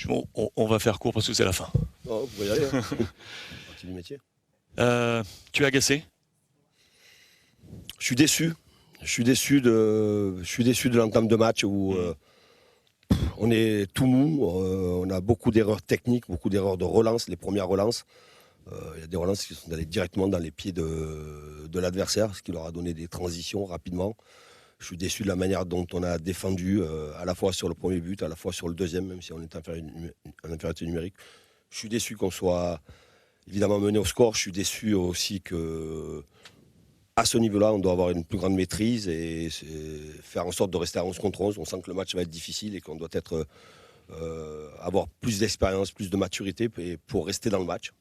On va faire court parce que c'est la fin. Non, vous pouvez y aller. Hein. Partie du métier. Tu es agacé? Je suis déçu. Je suis déçu de l'entame de match où on est tout mou. On a beaucoup d'erreurs techniques, beaucoup d'erreurs de relance, les premières relances. Il y a des relances qui sont allées directement dans les pieds de l'adversaire, ce qui leur a donné des transitions rapidement. Je suis déçu de la manière dont on a défendu, à la fois sur le premier but, à la fois sur le deuxième, même si on est en infériorité numérique. Je suis déçu qu'on soit évidemment mené au score. Je suis déçu aussi que, à ce niveau-là, on doit avoir une plus grande maîtrise et faire en sorte de rester à 11 contre 11. On sent que le match va être difficile et qu'on doit avoir plus d'expérience, plus de maturité pour rester dans le match.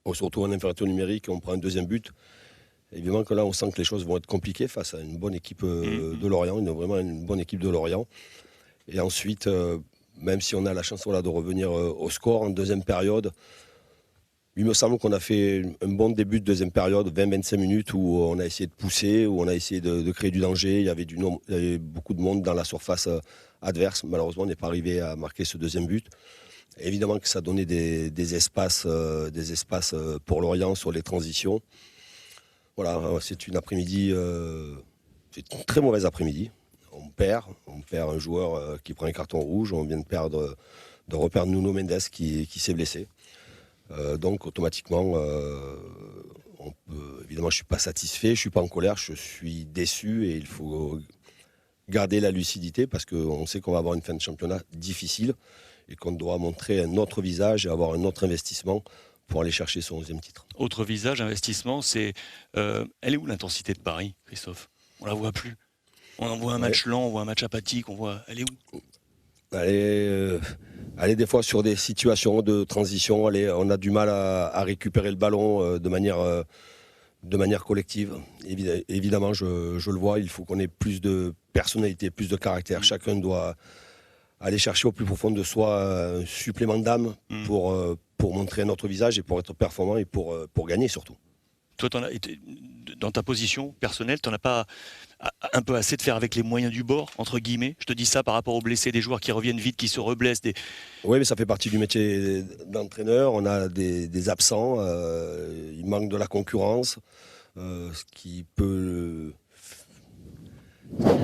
On se retrouve en infériorité numérique, on prend un deuxième but. Évidemment que là, on sent que les choses vont être compliquées face à une bonne équipe de Lorient, vraiment une bonne équipe de Lorient. Et ensuite, même si on a la chance de revenir au score en deuxième période, il me semble qu'on a fait un bon début de deuxième période, 20-25 minutes, où on a essayé de pousser, où on a essayé de créer du danger. Il y avait beaucoup de monde dans la surface adverse. Malheureusement, on n'est pas arrivé à marquer ce deuxième but. Évidemment que ça donnait des espaces pour Lorient sur les transitions. Voilà, c'est une après-midi, c'est une très mauvaise après-midi. On perd un joueur qui prend un carton rouge. On vient de reperdre Nuno Mendes qui s'est blessé. Donc automatiquement, évidemment, je suis pas satisfait, je suis pas en colère, je suis déçu et il faut garder la lucidité parce qu'on sait qu'on va avoir une fin de championnat difficile et qu'on doit montrer un autre visage et avoir un autre investissement pour aller chercher son 11e titre. Autre visage, investissement, c'est... elle est où l'intensité de Paris, Christophe? On la voit plus. On en voit un match lent, on voit un match apathique, elle est où? Elle est des fois sur des situations de transition. On a du mal à récupérer le ballon de manière collective. Évidemment, je le vois, il faut qu'on ait plus de personnalité, plus de caractère. Chacun doit aller chercher au plus profond de soi un supplément d'âme pour montrer un autre visage et pour être performant et pour gagner surtout. Toi, dans ta position personnelle, tu n'en as pas un peu assez de faire avec les moyens du bord, entre guillemets? Je te dis ça par rapport aux blessés, des joueurs qui reviennent vite, qui se reblessent. Oui, mais ça fait partie du métier d'entraîneur. On a des absents, il manque de la concurrence, ce qui peut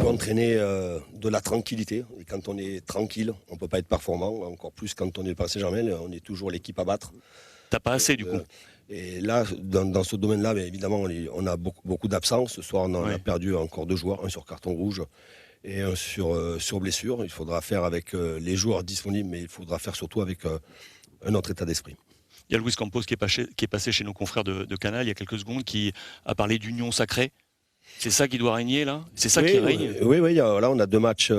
entraîner de la tranquillité. Et quand on est tranquille, on ne peut pas être performant. Encore plus quand on est le Paris Saint-Germain, on est toujours l'équipe à battre. T'as pas assez du coup. Et là, dans ce domaine-là, évidemment, on a beaucoup d'absents. Ce soir, on a perdu encore 2 joueurs, un sur carton rouge et un sur blessure. Il faudra faire avec les joueurs disponibles, mais il faudra faire surtout avec un autre état d'esprit. Il y a Luis Campos qui est passé chez nos confrères de Canal il y a quelques secondes, qui a parlé d'union sacrée. C'est ça qui doit régner là? C'est ça qui règne? Oui, là on a 2 matchs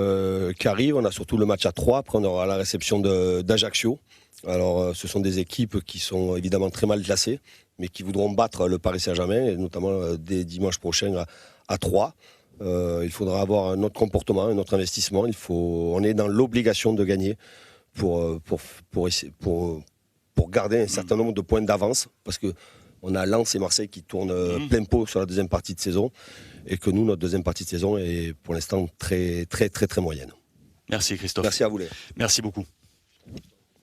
qui arrivent. On a surtout le match à 3. Après on aura la réception d'Ajaccio. Alors ce sont des équipes qui sont évidemment très mal classées, mais qui voudront battre le Paris Saint-Germain, et notamment dès dimanche prochain à 3. Il faudra avoir un autre comportement, un autre investissement. On est dans l'obligation de gagner pour garder un certain nombre de points d'avance, parce que on a Lens et Marseille qui tournent plein pot sur la deuxième partie de saison, et que nous, notre deuxième partie de saison est pour l'instant très, très, très, très moyenne. Merci Christophe. Merci à vous. Merci beaucoup.